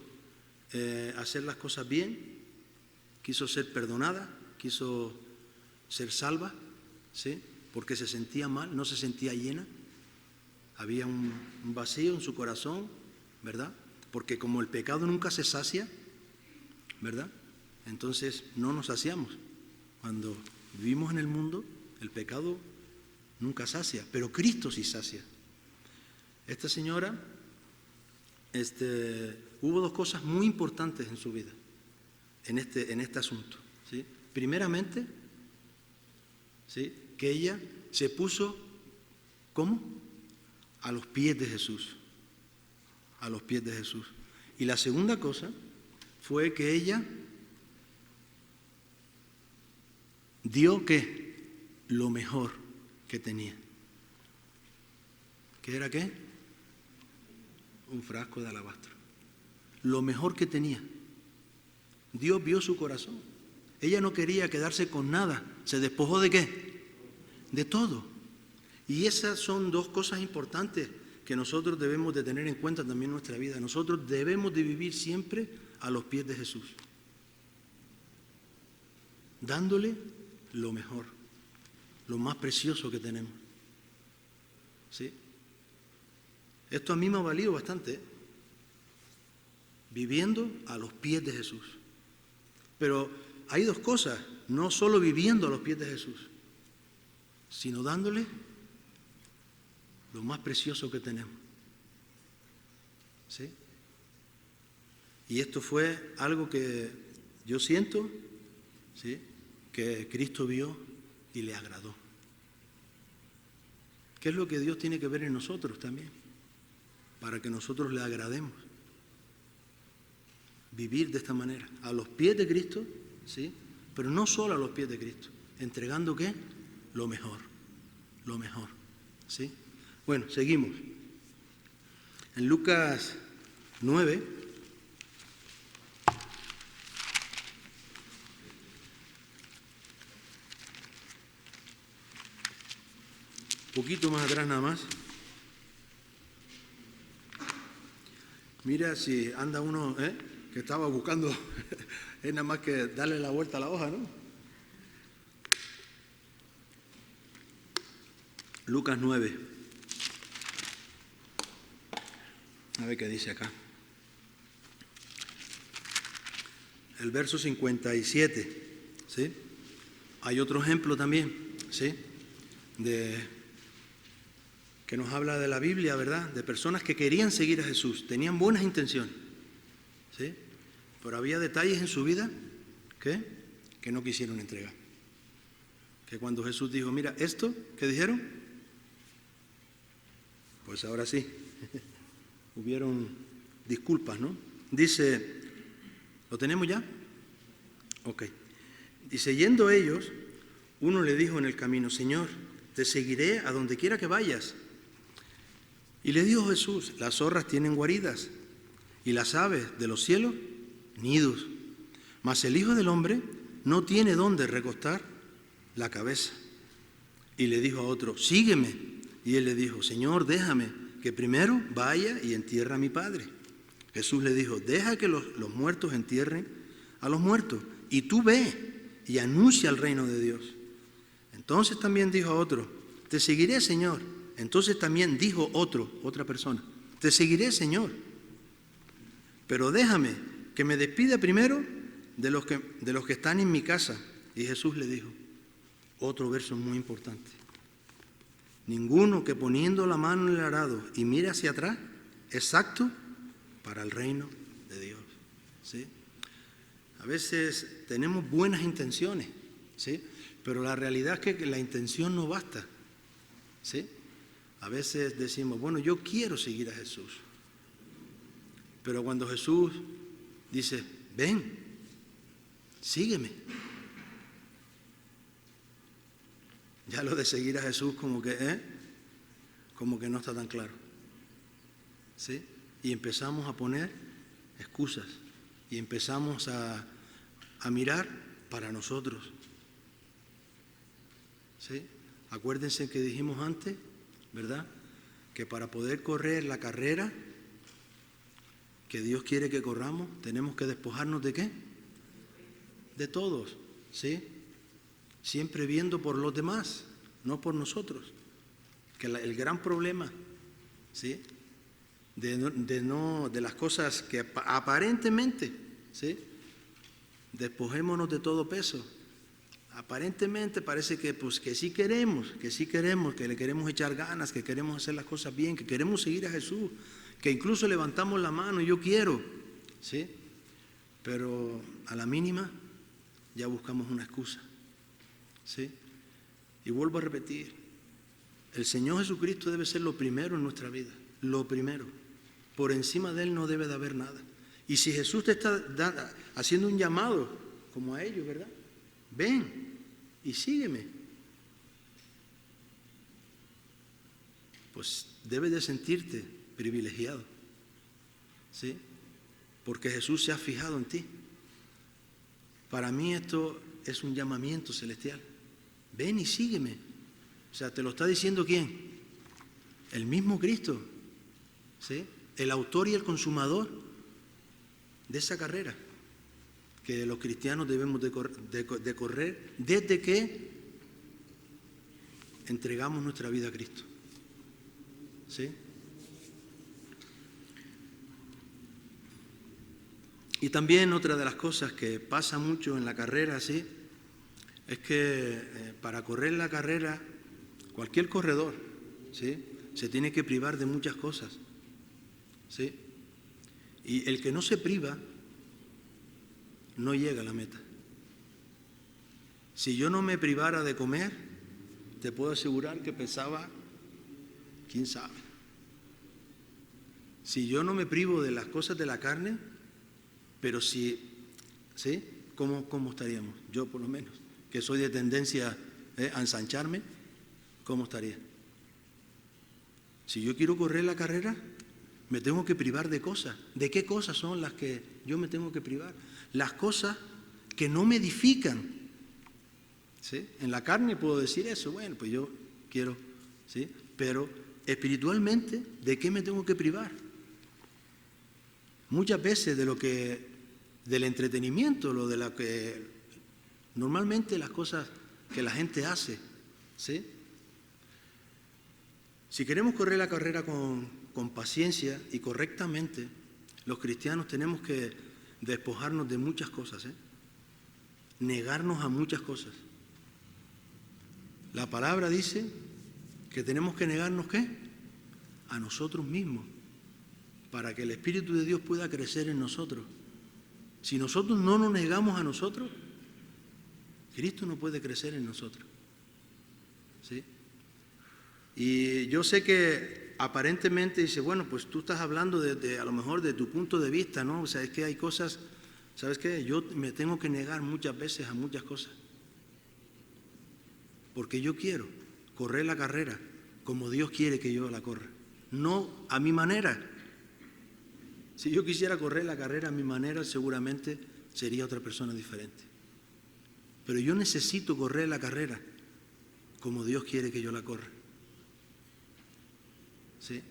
hacer las cosas bien, quiso ser perdonada, quiso ser salva, ¿sí?, porque se sentía mal, no se sentía llena. Había un vacío en su corazón, ¿verdad? Porque como el pecado nunca se sacia, ¿verdad?, entonces no nos saciamos. Cuando vivimos en el mundo, el pecado nunca sacia, pero Cristo sí sacia. Esta señora, hubo dos cosas muy importantes en su vida, en este asunto, ¿sí? Primeramente, ¿sí?, que ella se puso, ¿cómo?, a los pies de Jesús, a los pies de Jesús. Y la segunda cosa fue que ella dio, ¿qué?, lo mejor que tenía. ¿Qué era qué? Un frasco de alabastro. Lo mejor que tenía. Dios vio su corazón. Ella no quería quedarse con nada. ¿Se despojó de qué? De todo. Y esas son dos cosas importantes que nosotros debemos de tener en cuenta también en nuestra vida. Nosotros debemos de vivir siempre a los pies de Jesús, dándole lo mejor, lo más precioso que tenemos. ¿Sí? Esto a mí me ha valido bastante, ¿eh? Viviendo a los pies de Jesús. Pero hay dos cosas, no solo viviendo a los pies de Jesús, sino dándole lo más precioso que tenemos. ¿Sí? Y esto fue algo que yo siento, ¿sí?, que Cristo vio y le agradó. ¿Qué es lo que Dios tiene que ver en nosotros también? Para que nosotros le agrademos. Vivir de esta manera, a los pies de Cristo, ¿sí?, pero no solo a los pies de Cristo, entregando ¿qué? Lo mejor, ¿sí? Bueno, seguimos. En Lucas 9, poquito más atrás nada más. Mira si anda uno, que estaba buscando, es nada más que darle la vuelta a la hoja, ¿no? Lucas 9. A ver qué dice acá. El verso 57, ¿sí? Hay otro ejemplo también, ¿sí?, que nos habla de la Biblia, ¿verdad?, de personas que querían seguir a Jesús, tenían buenas intenciones, ¿sí?, pero había detalles en su vida que no quisieron entregar. Que cuando Jesús dijo, mira, esto que dijeron, pues ahora sí, hubieron disculpas, ¿no? Dice, ¿lo tenemos ya? Ok. Dice, yendo ellos, uno le dijo en el camino, Señor, te seguiré a donde quiera que vayas. Y le dijo Jesús, las zorras tienen guaridas y las aves de los cielos nidos, mas el Hijo del Hombre no tiene dónde recostar la cabeza. Y le dijo a otro, sígueme. Y él le dijo, Señor, déjame que primero vaya y entierre a mi Padre. Jesús le dijo, deja que los muertos entierren a los muertos, y tú ve y anuncia el reino de Dios. Entonces también dijo a otro, te seguiré, Señor. Entonces también dijo otra persona, te seguiré, Señor, pero déjame que me despida primero de los que están en mi casa. Y Jesús le dijo, otro verso muy importante, ninguno que poniendo la mano en el arado y mire hacia atrás es apto para el reino de Dios. ¿Sí? A veces tenemos buenas intenciones, ¿sí?, pero la realidad es que la intención no basta, ¿sí? A veces decimos, bueno, yo quiero seguir a Jesús. Pero cuando Jesús dice, ven, sígueme. Ya lo de seguir a Jesús como que no está tan claro. ¿Sí? Y empezamos a poner excusas. Y empezamos a mirar para nosotros. ¿Sí? Acuérdense que dijimos antes, ¿verdad?, que para poder correr la carrera que Dios quiere que corramos, tenemos que despojarnos ¿de qué? De todos, ¿sí? Siempre viendo por los demás, no por nosotros. Que el gran problema, ¿sí?, de las cosas que aparentemente, ¿sí?, despojémonos de todo peso. Aparentemente parece que sí queremos, que le queremos echar ganas, que queremos hacer las cosas bien, que queremos seguir a Jesús, que incluso levantamos la mano, yo quiero, ¿sí? Pero a la mínima ya buscamos una excusa, ¿sí? Y vuelvo a repetir, el Señor Jesucristo debe ser lo primero en nuestra vida, lo primero. Por encima de Él no debe de haber nada. Y si Jesús te está haciendo un llamado, como a ellos, ¿verdad?, ven y sígueme, pues debes de sentirte privilegiado, ¿sí? Porque Jesús se ha fijado en ti. Para mí esto es un llamamiento celestial. Ven y sígueme. O sea, ¿te lo está diciendo quién? El mismo Cristo, ¿sí?, el autor y el consumador de esa carrera que los cristianos debemos de correr desde que entregamos nuestra vida a Cristo. ¿Sí? Y también otra de las cosas que pasa mucho en la carrera, ¿sí?, es que para correr la carrera, cualquier corredor, ¿sí?, se tiene que privar de muchas cosas, ¿sí? Y el que no se priva no llega a la meta. Si yo no me privara de comer, te puedo asegurar que pesaba, quién sabe. Si yo no me privo de las cosas de la carne, pero si, ¿sí?, ¿cómo estaríamos? Yo por lo menos, que soy de tendencia a ensancharme, ¿cómo estaría? Si yo quiero correr la carrera, me tengo que privar de cosas. ¿De qué cosas son las que yo me tengo que privar? Las cosas que no me edifican. ¿Sí? En la carne puedo decir eso, bueno, pues yo quiero, ¿sí?, pero espiritualmente, ¿de qué me tengo que privar? Muchas veces del entretenimiento, lo de la que normalmente las cosas que la gente hace, ¿sí? Si queremos correr la carrera con paciencia y correctamente, los cristianos tenemos que despojarnos de muchas cosas, negarnos a muchas cosas. La palabra dice que tenemos que negarnos, ¿qué? A nosotros mismos, para que el Espíritu de Dios pueda crecer en nosotros. Si nosotros no nos negamos a nosotros, Cristo no puede crecer en nosotros. ¿Sí? Y yo sé que aparentemente dice, bueno, pues tú estás hablando a lo mejor de tu punto de vista, ¿no? O sea, es que hay cosas, ¿sabes qué? Yo me tengo que negar muchas veces a muchas cosas. Porque yo quiero correr la carrera como Dios quiere que yo la corra, no a mi manera. Si yo quisiera correr la carrera a mi manera, seguramente sería otra persona diferente. Pero yo necesito correr la carrera como Dios quiere que yo la corra. ¿Sí?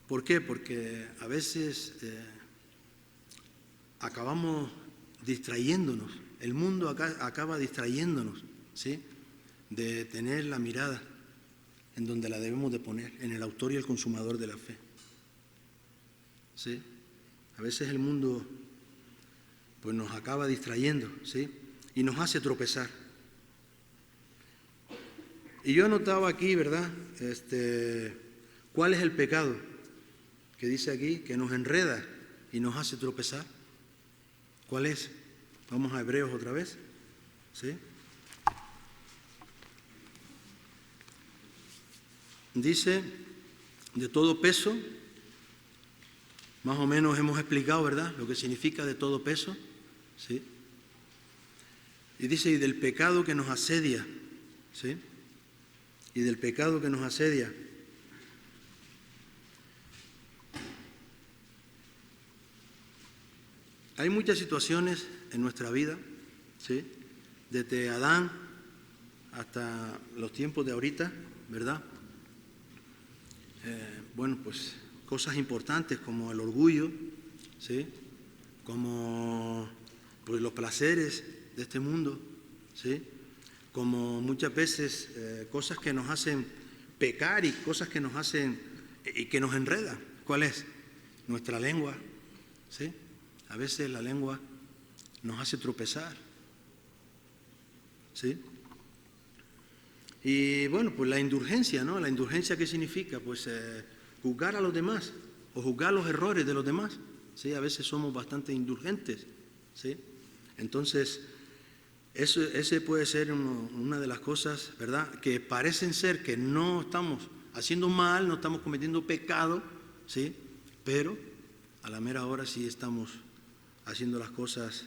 ¿Por qué? Porque a veces acabamos distrayéndonos, el mundo acaba distrayéndonos, ¿sí?, de tener la mirada en donde la debemos de poner, en el autor y el consumador de la fe. ¿Sí? A veces el mundo pues nos acaba distrayendo, ¿sí?, y nos hace tropezar. Y yo anotaba aquí, ¿verdad?, ¿cuál es el pecado que dice aquí que nos enreda y nos hace tropezar? ¿Cuál es? Vamos a Hebreos otra vez, ¿sí? Dice, de todo peso, más o menos hemos explicado, ¿verdad?, lo que significa de todo peso, ¿sí? Y dice, y del pecado que nos asedia, ¿sí? Y del pecado que nos asedia. Hay muchas situaciones en nuestra vida, ¿sí?, desde Adán hasta los tiempos de ahorita, ¿verdad? Bueno, pues cosas importantes como el orgullo, ¿sí?, como pues los placeres de este mundo, ¿sí?, como muchas veces cosas que nos hacen pecar y cosas que nos hacen y que nos enredan. ¿Cuál es? Nuestra lengua, ¿sí? A veces la lengua nos hace tropezar, ¿sí? Y bueno, pues la indulgencia, ¿no? La indulgencia, ¿qué significa? Pues juzgar a los demás o juzgar los errores de los demás, ¿sí? A veces somos bastante indulgentes, ¿sí? Entonces, ese puede ser una de las cosas, ¿verdad?, que parecen ser que no estamos haciendo mal, no estamos cometiendo pecado, ¿sí?, pero a la mera hora sí estamos haciendo las cosas,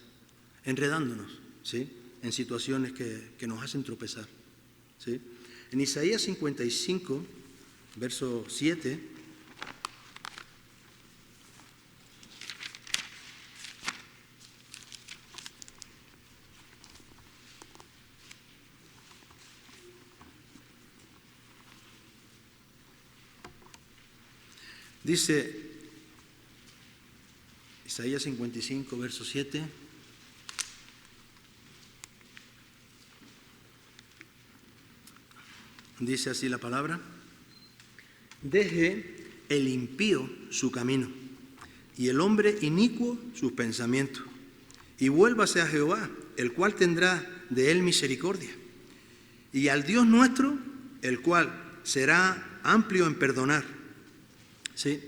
enredándonos, ¿sí?, en situaciones que nos hacen tropezar, ¿sí? En Isaías 55, verso 7, Dice Isaías 55, verso 7. Dice así la palabra: deje el impío su camino y el hombre inicuo sus pensamientos, y vuélvase a Jehová, el cual tendrá de él misericordia, y al Dios nuestro, el cual será amplio en perdonar. ¿Sí?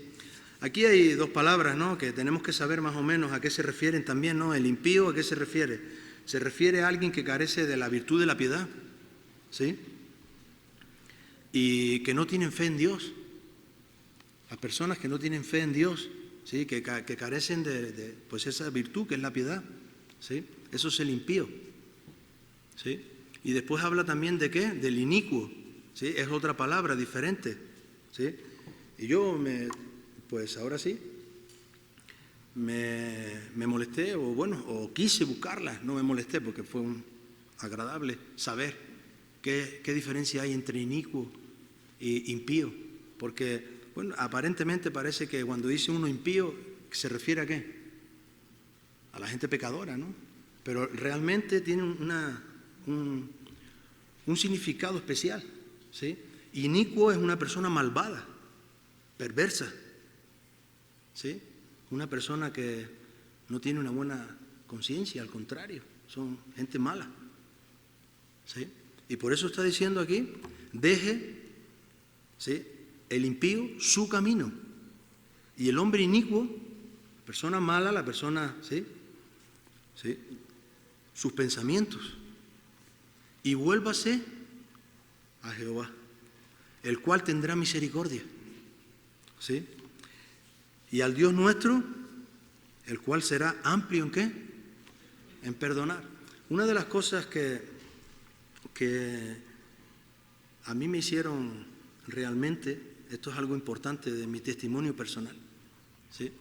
Aquí hay dos palabras, ¿no?, que tenemos que saber más o menos a qué se refieren también, ¿no? El impío, ¿a qué se refiere? Se refiere a alguien que carece de la virtud de la piedad, ¿sí?, y que no tienen fe en Dios. Las personas que no tienen fe en Dios, ¿sí?, que carecen de pues esa virtud que es la piedad, ¿sí? Eso es el impío, ¿sí? Y después habla también de ¿qué? Del inicuo, ¿sí? Es otra palabra diferente, ¿sí? Y yo pues ahora sí, me molesté, o quise buscarla, no me molesté porque fue agradable saber qué diferencia hay entre inicuo e impío, porque, bueno, aparentemente parece que cuando dice uno impío, ¿se refiere a qué? A la gente pecadora, ¿no? Pero realmente tiene un significado especial, ¿sí? Inicuo es una persona malvada, perversa, ¿sí? Una persona que no tiene una buena conciencia, al contrario, son gente mala, ¿sí? Y por eso está diciendo aquí, deje, ¿sí?, el impío su camino, y el hombre inicuo, la persona mala, la persona, ¿sí?, sus pensamientos, y vuélvase a Jehová, el cual tendrá misericordia, ¿sí?, y al Dios nuestro, el cual será amplio ¿en qué? En perdonar. Una de las cosas que a mí me hicieron realmente, esto es algo importante de mi testimonio personal, ¿sí?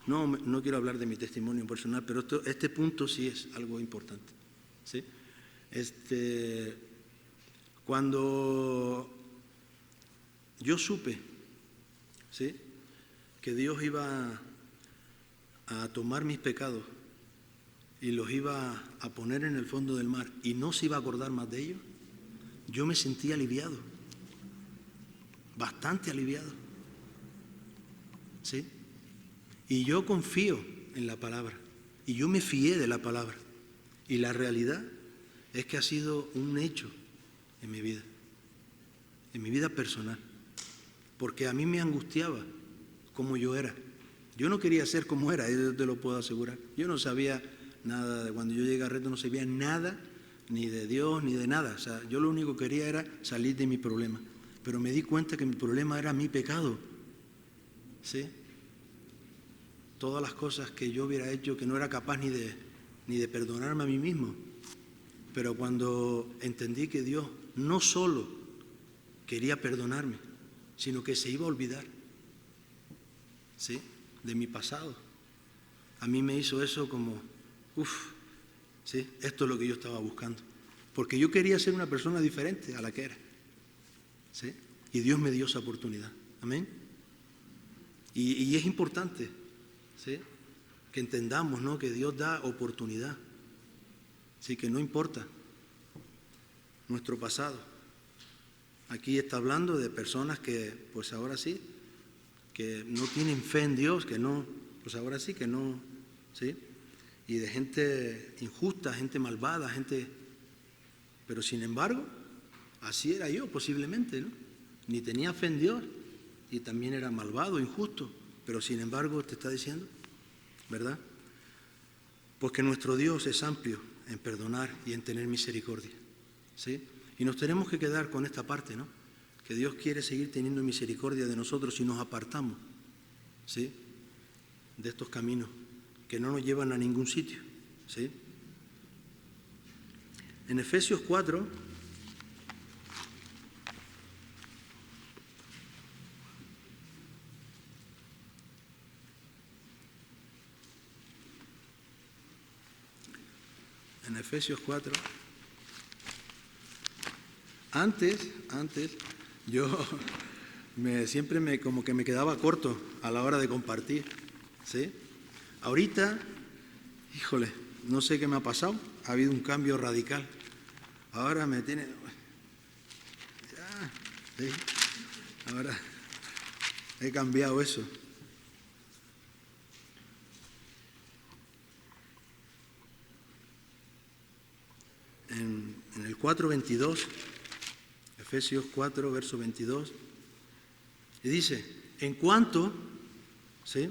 No quiero hablar de mi testimonio personal, pero este punto sí es algo importante, ¿sí? Cuando yo supe, ¿sí?, que Dios iba a tomar mis pecados y los iba a poner en el fondo del mar y no se iba a acordar más de ellos, yo me sentí aliviado, bastante aliviado, ¿sí? Y yo confío en la palabra, y yo me fié de la palabra, y la realidad es que ha sido un hecho en mi vida personal, porque a mí me angustiaba como yo era. Yo no quería ser como era, yo te lo puedo asegurar. Yo no sabía nada, cuando yo llegué a Reto no sabía nada, ni de Dios, ni de nada. O sea, yo lo único que quería era salir de mi problema. Pero me di cuenta que mi problema era mi pecado, ¿sí? Todas las cosas que yo hubiera hecho que no era capaz ni de perdonarme a mí mismo. Pero cuando entendí que Dios no solo quería perdonarme, sino que se iba a olvidar, ¿sí?, de mi pasado, a mí me hizo eso como, ¿sí?, esto es lo que yo estaba buscando. Porque yo quería ser una persona diferente a la que era, ¿sí? Y Dios me dio esa oportunidad. Amén. Y es importante, ¿sí?, que entendamos, ¿no?, que Dios da oportunidad. Así que no importa nuestro pasado. Aquí está hablando de personas que, pues ahora sí, que no tienen fe en Dios, que no, pues ahora sí que no, ¿sí? Y de gente injusta, gente malvada, pero sin embargo, así era yo posiblemente, ¿no? Ni tenía fe en Dios y también era malvado, injusto, pero sin embargo te está diciendo, ¿verdad? Pues que nuestro Dios es amplio en perdonar y en tener misericordia, ¿sí? Y nos tenemos que quedar con esta parte, ¿no?, que Dios quiere seguir teniendo misericordia de nosotros si nos apartamos, ¿sí?, de estos caminos que no nos llevan a ningún sitio, ¿sí? En Efesios 4, antes siempre como que me quedaba corto a la hora de compartir, ¿sí? Ahorita, híjole, no sé qué me ha pasado, ha habido un cambio radical. Ahora me tiene... Ya, ¿sí? Ahora he cambiado eso. En el 4:22, Efesios 4, verso 22, y dice, en cuanto, ¿sí?,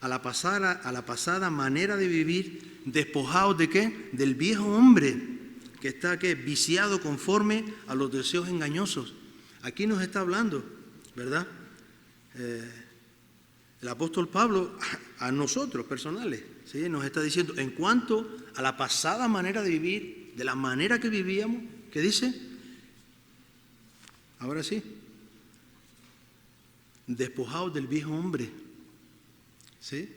a la pasada manera de vivir, despojados ¿de qué? Del viejo hombre, que está ¿qué? Viciado conforme a los deseos engañosos. Aquí nos está hablando, ¿verdad? El apóstol Pablo a nosotros personales, ¿sí?, nos está diciendo, en cuanto a la pasada manera de vivir, de la manera que vivíamos, ¿qué dice? Ahora sí, despojados del viejo hombre, ¿sí?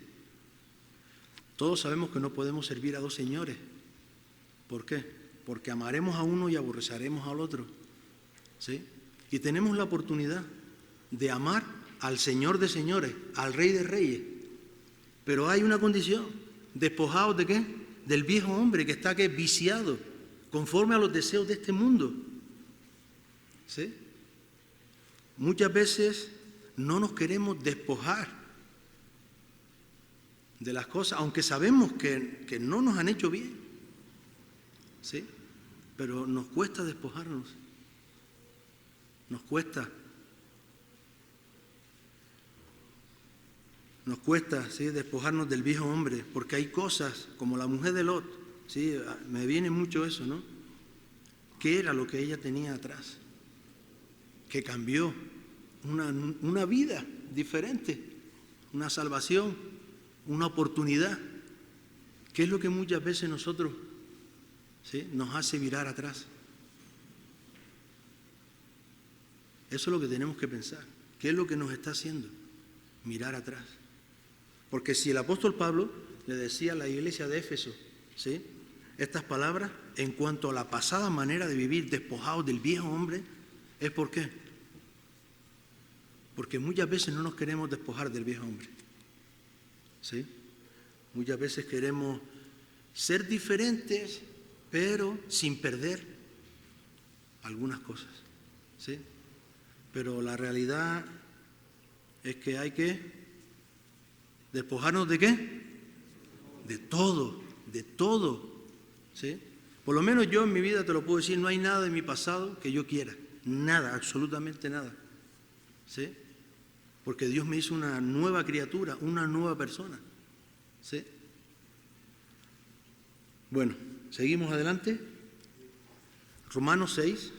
Todos sabemos que no podemos servir a dos señores. ¿Por qué? Porque amaremos a uno y aborreceremos al otro, ¿sí? Y tenemos la oportunidad de amar al Señor de señores, al Rey de reyes. Pero hay una condición, despojados ¿de qué? Del viejo hombre que está ¿qué? Viciado, conforme a los deseos de este mundo, ¿sí? Muchas veces no nos queremos despojar de las cosas, aunque sabemos que no nos han hecho bien, ¿sí? Pero nos cuesta despojarnos, nos cuesta, ¿sí?, despojarnos del viejo hombre, porque hay cosas como la mujer de Lot, ¿sí? Me viene mucho eso, ¿no? ¿Qué era lo que ella tenía atrás? Que cambió una vida diferente, una salvación, una oportunidad. ¿Qué es lo que muchas veces nosotros, ¿sí?, nos hace virar atrás? Eso es lo que tenemos que pensar. ¿Qué es lo que nos está haciendo mirar atrás? Porque si el apóstol Pablo le decía a la iglesia de Éfeso, ¿sí?, estas palabras en cuanto a la pasada manera de vivir despojados del viejo hombre, ¿es por qué? Porque muchas veces no nos queremos despojar del viejo hombre, ¿sí? Muchas veces queremos ser diferentes, pero sin perder algunas cosas, ¿sí? Pero la realidad es que hay que despojarnos ¿de qué? De todo, ¿sí? Por lo menos yo en mi vida te lo puedo decir, no hay nada de mi pasado que yo quiera, nada, absolutamente nada, ¿sí? Porque Dios me hizo una nueva criatura, una nueva persona, ¿sí? Bueno, seguimos adelante. Romanos 6.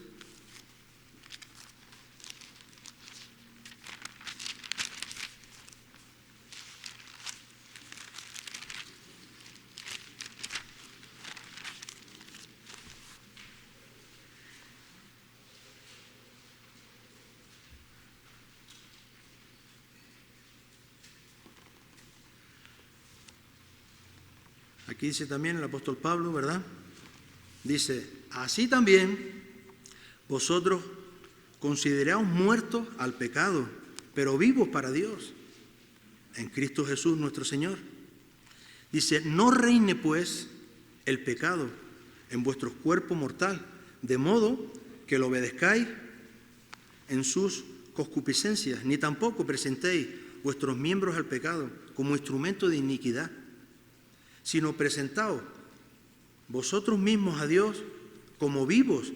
Aquí dice también el apóstol Pablo, ¿verdad? Dice, así también vosotros consideraos muertos al pecado, pero vivos para Dios, en Cristo Jesús nuestro Señor. Dice, no reine pues el pecado en vuestro cuerpo mortal, de modo que lo obedezcáis en sus concupiscencias, ni tampoco presentéis vuestros miembros al pecado como instrumento de iniquidad, sino presentaos vosotros mismos a Dios como vivos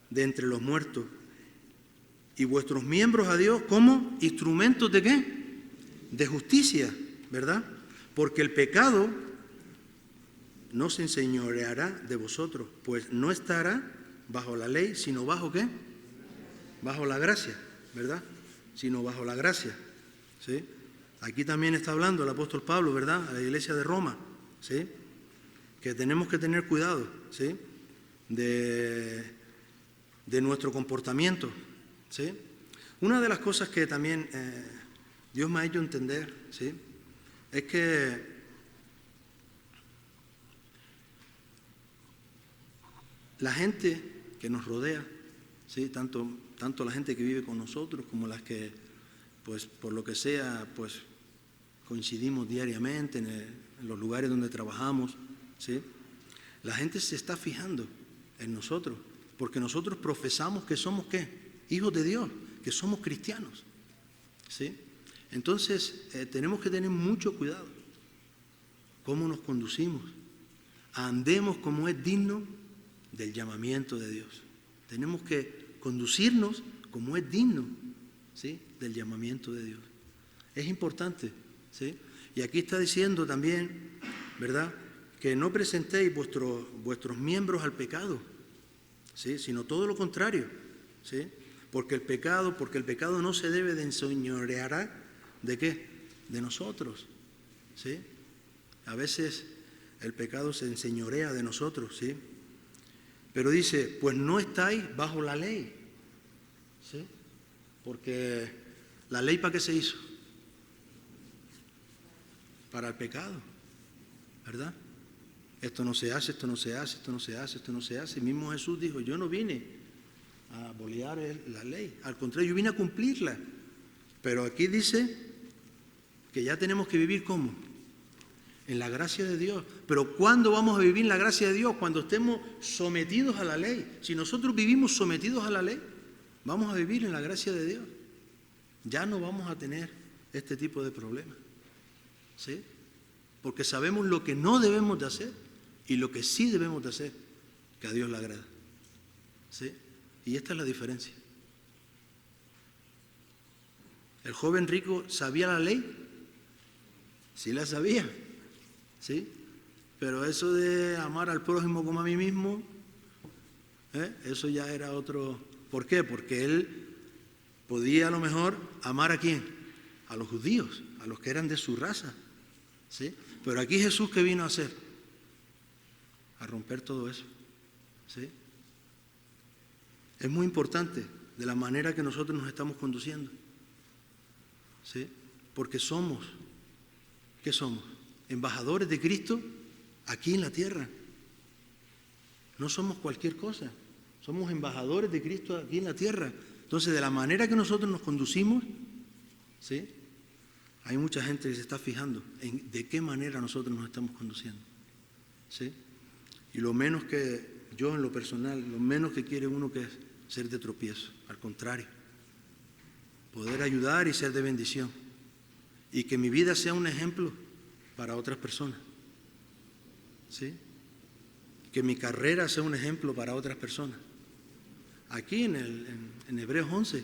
de entre los muertos y vuestros miembros a Dios como instrumentos ¿de qué? De justicia, ¿verdad? Porque el pecado no se enseñoreará de vosotros, pues no estará bajo la ley, sino bajo ¿qué? Bajo la gracia, ¿verdad? Sino bajo la gracia, ¿sí? Aquí también está hablando el apóstol Pablo, ¿verdad? A la iglesia de Roma, ¿sí? Que tenemos que tener cuidado, ¿sí? De nuestro comportamiento, ¿sí? Una de las cosas que también Dios me ha hecho entender, ¿sí?, es que la gente que nos rodea, ¿sí?, tanto tanto la gente que vive con nosotros como las que, pues por lo que sea, pues coincidimos diariamente en los lugares donde trabajamos, ¿sí? La gente se está fijando en nosotros, porque nosotros profesamos que somos, ¿qué? Hijos de Dios, que somos cristianos, ¿sí? Entonces, tenemos que tener mucho cuidado cómo nos conducimos. Andemos como es digno del llamamiento de Dios. Tenemos que conducirnos como es digno, ¿sí?, del llamamiento de Dios. Es importante, ¿sí? Y aquí está diciendo también, ¿verdad?, que no presentéis vuestros miembros al pecado, ¿sí?, sino todo lo contrario, ¿sí? Porque el pecado no se debe de enseñorear, ¿de qué? De nosotros, ¿sí? A veces el pecado se enseñorea de nosotros, ¿sí? Pero dice, pues no estáis bajo la ley, ¿sí? Porque la ley, ¿para qué se hizo? Para el pecado, ¿verdad? Esto no se hace, esto no se hace, esto no se hace, esto no se hace. El mismo Jesús dijo, yo no vine a abolir la ley, al contrario, yo vine a cumplirla. Pero aquí dice que ya tenemos que vivir ¿cómo? En la gracia de Dios. Pero ¿cuándo vamos a vivir en la gracia de Dios? Cuando estemos sometidos a la ley. Si nosotros vivimos sometidos a la ley, vamos a vivir en la gracia de Dios. Ya no vamos a tener este tipo de problemas, ¿sí? Porque sabemos lo que no debemos de hacer y lo que sí debemos de hacer, que a Dios le agrada, ¿sí? Y esta es la diferencia. El joven rico sabía la ley, sí la sabía, ¿sí? Pero eso de amar al prójimo como a mí mismo, eso ya era otro. ¿Por qué? Porque él podía a lo mejor amar ¿a quién? A los judíos, a los que eran de su raza, ¿sí? Pero aquí Jesús, ¿qué vino a hacer? A romper todo eso, ¿sí? Es muy importante de la manera que nosotros nos estamos conduciendo, ¿sí? Porque somos, ¿qué somos? Embajadores de Cristo aquí en la tierra. No somos cualquier cosa, somos embajadores de Cristo aquí en la tierra. Entonces, de la manera que nosotros nos conducimos, ¿sí?, hay mucha gente que se está fijando en de qué manera nosotros nos estamos conduciendo, ¿sí? Y lo menos que yo en lo personal, lo menos que quiere uno que es ser de tropiezo, al contrario, poder ayudar y ser de bendición, y que mi vida sea un ejemplo para otras personas, ¿sí? Que mi carrera sea un ejemplo para otras personas. Aquí en Hebreos 11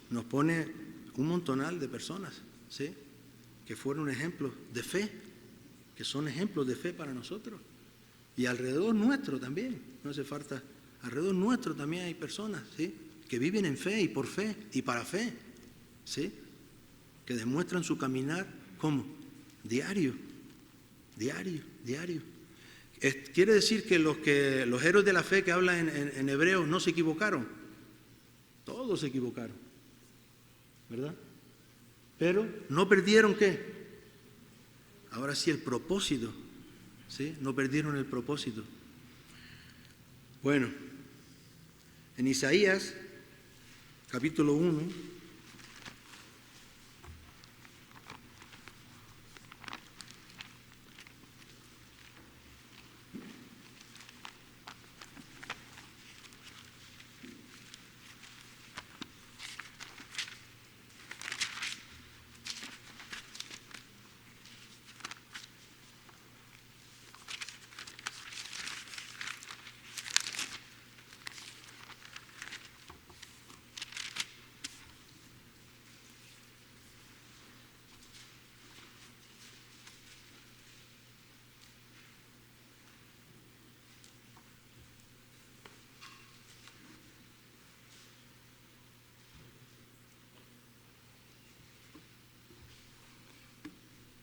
nos pone un montonal de personas, ¿sí?, que fueron ejemplos de fe, que son ejemplos de fe para nosotros. Y alrededor nuestro también, no hace falta, alrededor nuestro también hay personas, ¿sí?, que viven en fe y por fe y para fe, ¿sí?, que demuestran su caminar, ¿cómo? Diario. ¿Quiere decir que los héroes de la fe que hablan en Hebreos no se equivocaron? Todos se equivocaron, ¿verdad? Pero no perdieron ¿qué? Ahora sí el propósito, ¿sí? No perdieron el propósito. Bueno, en Isaías, capítulo 1,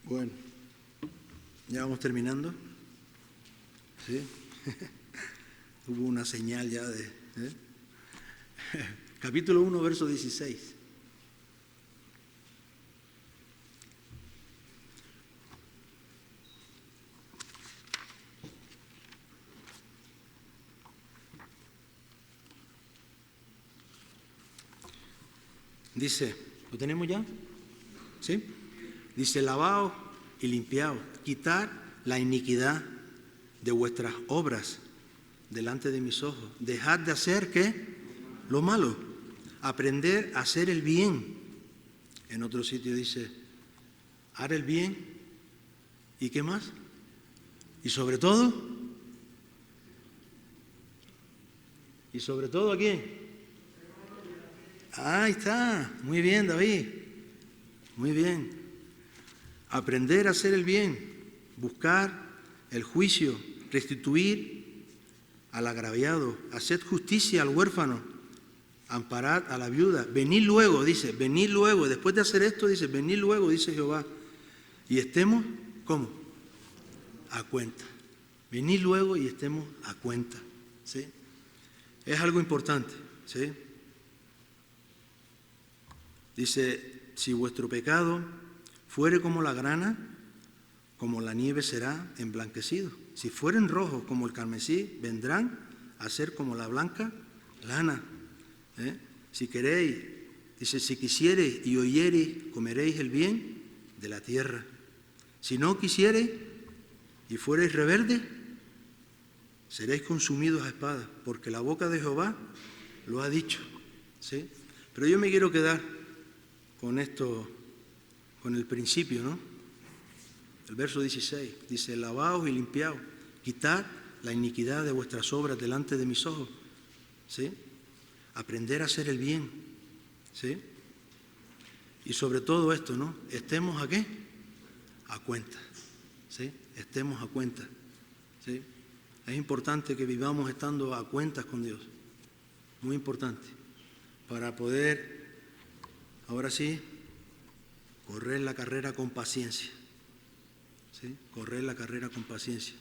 bueno, ya vamos terminando, ¿sí? Hubo una señal ya de... Capítulo 1, verso 16. Dice, ¿lo tenemos ya? ¿Sí? Dice, lavaos y limpiaos, quitar la iniquidad de vuestras obras delante de mis ojos. Dejad de hacer, ¿qué? Lo malo. Aprender a hacer el bien. En otro sitio dice, haz el bien. ¿Y qué más? Y sobre todo, ¿a quién? Ahí está. Muy bien, David. Muy bien. Aprender a hacer el bien, buscar el juicio, restituir al agraviado, hacer justicia al huérfano, amparad a la viuda. Venid luego, dice, venid luego. Después de hacer esto, dice, venid luego, dice Jehová. Y estemos, ¿cómo? A cuenta. Venid luego y estemos a cuenta. ¿Sí? Es algo importante. ¿Sí? Dice, si vuestro pecado fuere como la grana, como la nieve será emblanquecido. Si fueren rojos como el carmesí, vendrán a ser como la blanca lana. Si queréis, dice, si quisiereis y oyereis, comeréis el bien de la tierra. Si no quisiereis y fuereis rebeldes, seréis consumidos a espada, porque la boca de Jehová lo ha dicho. ¿Sí? Pero yo me quiero quedar con esto, con el principio, ¿no? El verso 16 dice, lavaos y limpiaos, quitad la iniquidad de vuestras obras delante de mis ojos. ¿Sí? Aprender a hacer el bien. ¿Sí? Y sobre todo esto, ¿no? Estemos ¿a qué? A cuenta. ¿Sí? Estemos a cuenta. ¿Sí? Es importante que vivamos estando a cuentas con Dios. Muy importante. Para poder, ahora sí, correr la carrera con paciencia. ¿Sí? Correr la carrera con paciencia.